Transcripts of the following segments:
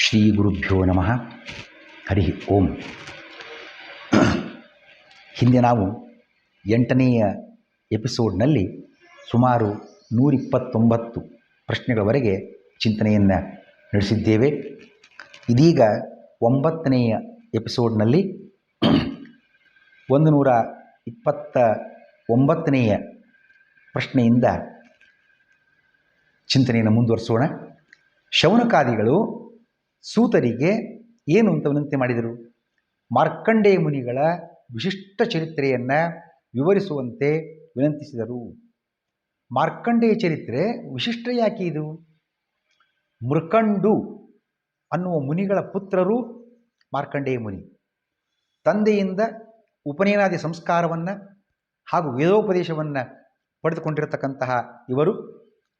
ಶ್ರೀ ಗುರುಭ್ಯೋ ನಮಃ. ಹರಿ ಓಂ. ಹಿಂದೆ ನಾವು 8ನೆಯ ಎಪಿಸೋಡ್ನಲ್ಲಿ ಸುಮಾರು 129 ಪ್ರಶ್ನೆಗಳವರೆಗೆ ಚಿಂತನೆಯನ್ನು ನಡೆಸಿದ್ದೇವೆ. ಇದೀಗ 9ನೆಯ ಎಪಿಸೋಡ್ನಲ್ಲಿ 129ನೆಯ ಪ್ರಶ್ನೆಯಿಂದ ಚಿಂತನೆಯನ್ನು ಮುಂದುವರಿಸೋಣ. ಶೌನಕಾದಿಗಳು ಸೂತರಿಗೆ ಏನು ಅಂತ ವಿನಂತಿ ಮಾಡಿದರು? ಮಾರ್ಕಂಡೇಯ ಮುನಿಗಳ ವಿಶಿಷ್ಟ ಚರಿತ್ರೆಯನ್ನು ವಿವರಿಸುವಂತೆ ವಿನಂತಿಸಿದರು. ಮಾರ್ಕಂಡೇಯ ಚರಿತ್ರೆ ವಿಶಿಷ್ಟ ಯಾಕೆ ಇದು? ಮೃಕಂಡು ಅನ್ನುವ ಮುನಿಗಳ ಪುತ್ರರು ಮಾರ್ಕಂಡೇಯ ಮುನಿ. ತಂದೆಯಿಂದ ಉಪನಯನಾದಿ ಸಂಸ್ಕಾರವನ್ನು ಹಾಗೂ ವೇದೋಪದೇಶವನ್ನು ಪಡೆದುಕೊಂಡಿರತಕ್ಕಂತಹ ಇವರು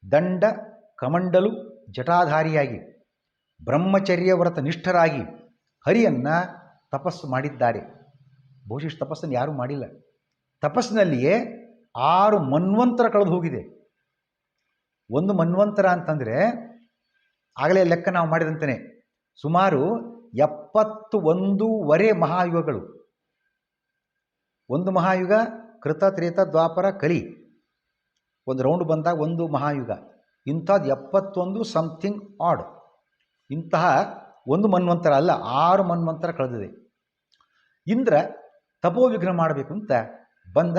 ದಂಡ ಕಮಂಡಲು ಜಟಾಧಾರಿಯಾಗಿ ಬ್ರಹ್ಮಚರ್ಯ ವ್ರತ ನಿಷ್ಠರಾಗಿ ಹರಿಯನ್ನು ತಪಸ್ಸು ಮಾಡಿದ್ದಾರೆ. ಬಹುಶಃ ತಪಸ್ಸನ್ನು ಯಾರೂ ಮಾಡಿಲ್ಲ. ತಪಸ್ಸಿನಲ್ಲಿಯೇ 6 ಮನ್ವಂತರ ಕಳೆದು ಹೋಗಿದೆ. ಒಂದು ಮನ್ವಂತರ ಅಂತಂದರೆ ಆಗಲೇ ಲೆಕ್ಕ ನಾವು ಮಾಡಿದಂತೆಯೇ ಸುಮಾರು 71 ಮಹಾಯುಗಗಳು. ಒಂದು ಮಹಾಯುಗ ಕೃತ, ತ್ರೇತ, ದ್ವಾಪರ, ಕಲಿ, ಒಂದು ರೌಂಡ್ ಬಂದಾಗ ಒಂದು ಮಹಾಯುಗ. ಇಂಥದ್ದು 71 ಸಮಥಿಂಗ್ ಆಡ್. ಇಂತಹ ಒಂದು ಮನ್ವಂತರ ಅಲ್ಲ, 6 ಮನ್ವಂತರ ಕಳೆದಿದೆ. ಇಂದ್ರ ತಪೋವಿಘ್ನ ಮಾಡಬೇಕು ಅಂತ ಬಂದ,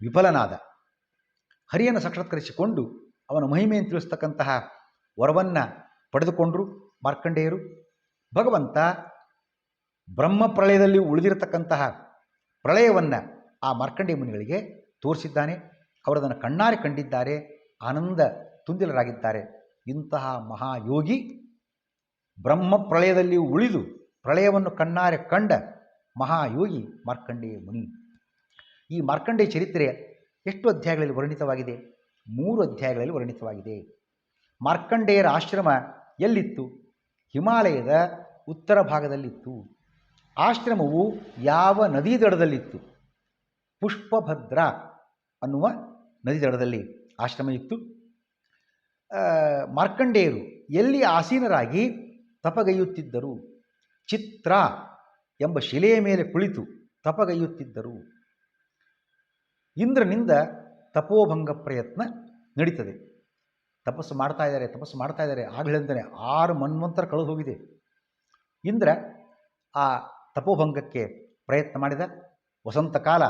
ವಿಫಲನಾದ. ಹರಿಯನ್ನು ಸಾಕ್ಷಾತ್ಕರಿಸಿಕೊಂಡು ಅವನ ಮಹಿಮೆಯನ್ನು ತಿಳಿಸ್ತಕ್ಕಂತಹ ವರವನ್ನು ಪಡೆದುಕೊಂಡರು ಮಾರ್ಕಂಡೇಯರು. ಭಗವಂತ ಬ್ರಹ್ಮ ಪ್ರಳಯದಲ್ಲಿ ಉಳಿದಿರತಕ್ಕಂತಹ ಪ್ರಳಯವನ್ನು ಆ ಮಾರ್ಕಂಡೇಯ ಮುನಿಗಳಿಗೆ ತೋರಿಸಿದ್ದಾನೆ. ಅವರದನ್ನು ಕಣ್ಣಾರೆ ಕಂಡಿದ್ದಾರೆ, ಆನಂದ ತುಂದಿಲರಾಗಿದ್ದಾರೆ. ಇಂತಹ ಮಹಾಯೋಗಿ ಬ್ರಹ್ಮ ಪ್ರಳಯದಲ್ಲಿ ಉಳಿದು ಪ್ರಳಯವನ್ನು ಕಣ್ಣಾರೆ ಕಂಡ ಮಹಾಯೋಗಿ ಮಾರ್ಕಂಡೇಯ ಮುನಿ. ಈ ಮಾರ್ಕಂಡೇಯ ಚರಿತ್ರೆ ಎಷ್ಟು ಅಧ್ಯಾಯಗಳಲ್ಲಿ ವರ್ಣಿತವಾಗಿದೆ? 3 ಅಧ್ಯಾಯಗಳಲ್ಲಿ ವರ್ಣಿತವಾಗಿದೆ. ಮಾರ್ಕಂಡೇಯರ ಆಶ್ರಮ ಎಲ್ಲಿತ್ತು? ಹಿಮಾಲಯದ ಉತ್ತರ ಭಾಗದಲ್ಲಿತ್ತು. ಆಶ್ರಮವು ಯಾವ ನದಿ ದಡದಲ್ಲಿತ್ತು? ಪುಷ್ಪಭದ್ರ ಅನ್ನುವ ನದಿ ದಡದಲ್ಲಿ ಆಶ್ರಮ ಇತ್ತು. ಮಾರ್ಕಂಡೇಯರು ಎಲ್ಲಿ ಆಸೀನರಾಗಿ ತಪಗೈಯುತ್ತಿದ್ದರು? ಚಿತ್ರ ಎಂಬ ಶಿಲೆಯ ಮೇಲೆ ಕುಳಿತು ತಪಗೈಯುತ್ತಿದ್ದರು. ಇಂದ್ರನಿಂದ ತಪೋಭಂಗ ಪ್ರಯತ್ನ ನಡೀತದೆ. ತಪಸ್ಸು ಮಾಡ್ತಾ ಇದ್ದಾರೆ. ಆಗಲಿಂದಲೇ 6 ಮನ್ವಂತರ ಕಳೆದು ಹೋಗಿದೆ. ಇಂದ್ರ ಆ ತಪೋಭಂಗಕ್ಕೆ ಪ್ರಯತ್ನ ಮಾಡಿದ. ವಸಂತ ಕಾಲ,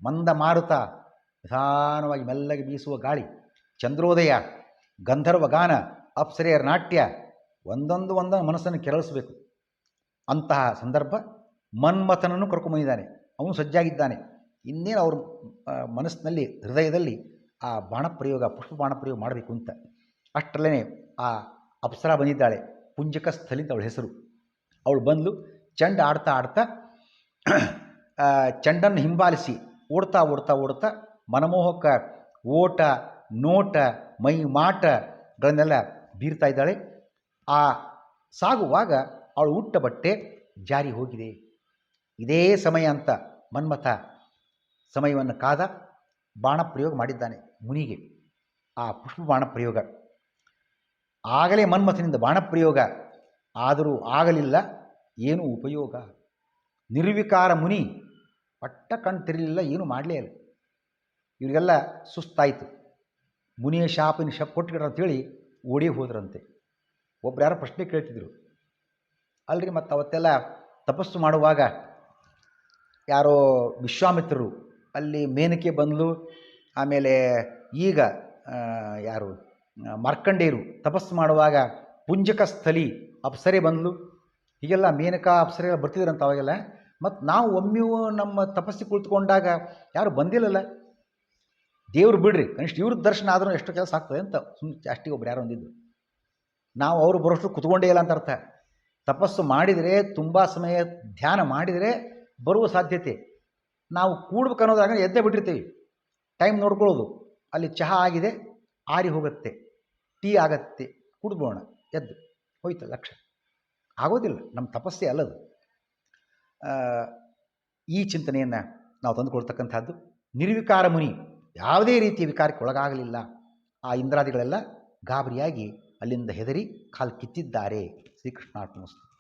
ಮಂದ ಮಾರುತ, ನಿಧಾನವಾಗಿ ಮೆಲ್ಲಗೆ ಬೀಸುವ ಗಾಳಿ, ಚಂದ್ರೋದಯ, ಗಂಧರ್ವ ಗಾನ, ಅಪ್ಸರೆಯರ ನಾಟ್ಯ, ಒಂದೊಂದು ಮನಸ್ಸನ್ನು ಕೆರಳಿಸಬೇಕು. ಅಂತಹ ಸಂದರ್ಭ ಮನ್ಮಥನನ್ನು ಕರ್ಕೊಂಬಂದಿದ್ದಾನೆ. ಅವನು ಸಜ್ಜಾಗಿದ್ದಾನೆ. ಇನ್ನೇನು ಅವ್ರ ಮನಸ್ಸಿನಲ್ಲಿ, ಹೃದಯದಲ್ಲಿ ಆ ಬಾಣಪ್ರಯೋಗ, ಪುಷ್ಪ ಬಾಣಪ್ರಯೋಗ ಮಾಡಬೇಕು ಅಂತ. ಅಷ್ಟರಲ್ಲೇ ಆ ಅಪ್ಸರ ಬಂದಿದ್ದಾಳೆ. ಪುಂಜಕ ಸ್ಥಲಿಂತ ಅವಳ ಹೆಸರು. ಅವಳು ಬಂದು ಚೆಂಡ ಆಡ್ತಾ ಚೆಂಡನ್ನು ಹಿಂಬಾಲಿಸಿ ಓಡ್ತಾ ಮನಮೋಹಕ ಓಟ, ನೋಟ, ಮೈ ಮಾಟಗಳನ್ನೆಲ್ಲ ಬೀರ್ತಾ ಇದ್ದಾಳೆ. ಆ ಸಾಗುವಾಗ ಅವಳು ಉಟ್ಟ ಬಟ್ಟೆ ಜಾರಿ ಹೋಗಿದೆ. ಇದೇ ಸಮಯ ಅಂತ ಮನ್ಮಥ ಸಮಯವನ್ನು ಕಾದ ಬಾಣಪ್ರಯೋಗ ಮಾಡಿದ್ದಾನೆ ಮುನಿಗೆ. ಆ ಪುಷ್ಪ ಬಾಣಪ್ರಯೋಗ ಆಗಲೇ ಮನ್ಮಥನಿಂದ ಬಾಣಪ್ರಯೋಗ ಆದರೂ ಆಗಲಿಲ್ಲ. ಏನು ಉಪಯೋಗ? ನಿರ್ವಿಕಾರ ಮುನಿ ಪಟ್ಟ ಕಣ್ತಿರಲಿಲ್ಲ, ಏನು ಮಾಡಲೇ ಇಲ್ಲ. ಇವರಿಗೆಲ್ಲ ಸುಸ್ತಾಯಿತು. ಮುನಿಯ ಶಾಪಿನ ಕೊಟ್ಟಿಡ್ರ ಅಂತೇಳಿ ಓಡಿ ಹೋದ್ರಂತೆ. ಒಬ್ರು ಯಾರೋ ಪ್ರಶ್ನೆ ಕೇಳ್ತಿದ್ರು, ಅಲ್ರಿ ಮತ್ತು ಅವತ್ತೆಲ್ಲ ತಪಸ್ಸು ಮಾಡುವಾಗ ಯಾರೋ ವಿಶ್ವಾಮಿತ್ರರು ಅಲ್ಲಿ ಮೇನಕೆ ಬಂದಳು, ಆಮೇಲೆ ಈಗ ಯಾರು ಮಾರ್ಕಂಡೇಯರು ತಪಸ್ಸು ಮಾಡುವಾಗ ಪುಂಜಕ ಸ್ಥಲಿ ಅಪ್ಸರೆ ಬಂದಳು, ಹೀಗೆಲ್ಲ ಮೇನಕಾ ಅಪ್ಸರೆ ಬರ್ತಿದ್ರಂತ ಅವಾಗೆಲ್ಲ. ಮತ್ತು ನಾವು ಒಮ್ಮೆಯೂ ನಮ್ಮ ತಪಸ್ಸಿಗೆ ಕುಳಿತುಕೊಂಡಾಗ ಯಾರು ಬಂದಿಲ್ಲಲ್ಲ, ದೇವ್ರು ಬಿಡ್ರಿ, ಕನಿಷ್ಠ ಇವ್ರ ದರ್ಶನ ಆದರೂ ಎಷ್ಟು ಕೆಲಸ ಆಗ್ತದೆ ಅಂತ ಸುಮ್ಮನೆ ಅಷ್ಟಿಗೆ ಒಬ್ರು ಯಾರು ಅಂದಿದ್ದು. ನಾವು ಅವರು ಬರೋಷ್ಟು ಕುತ್ಕೊಂಡೇ ಇಲ್ಲ ಅಂತ ಅರ್ಥ. ತಪಸ್ಸು ಮಾಡಿದರೆ, ತುಂಬ ಸಮಯ ಧ್ಯಾನ ಮಾಡಿದರೆ ಬರುವ ಸಾಧ್ಯತೆ. ನಾವು ಕೂಡ್ಬೇಕು ಅನ್ನೋದಾಗ ಎದ್ದೇ ಬಿಟ್ಟಿರ್ತೀವಿ. ಟೈಮ್ ನೋಡ್ಕೊಳ್ಳೋದು, ಅಲ್ಲಿ ಚಹಾ ಆಗಿದೆ, ಆರಿ ಹೋಗುತ್ತೆ, ಟೀ ಆಗತ್ತೆ, ಕುಡಿದ್ಬೋಣ, ಎದ್ದು ಹೋಯ್ತು ಲಕ್ಷ. ಆಗೋದಿಲ್ಲ, ನಮ್ಮ ತಪಸ್ಸೇ ಅಲ್ಲದು. ಈ ಚಿಂತನೆಯನ್ನು ನಾವು ತಂದುಕೊಳ್ತಕ್ಕಂಥದ್ದು. ನಿರ್ವಿಕಾರ ಮುನಿ ಯಾವುದೇ ರೀತಿಯ ವಿಕಾರಕ್ಕೆ ಒಳಗಾಗಲಿಲ್ಲ. ಆ ಇಂದ್ರಾದಿಗಳೆಲ್ಲ ಗಾಬರಿಯಾಗಿ ಅಲ್ಲಿಂದ ಹೆದರಿ ಕಾಲು ಕಿತ್ತಿದ್ದಾರೆ. ಶ್ರೀಕೃಷ್ಣಾರ್ಪಣಮಸ್ತು.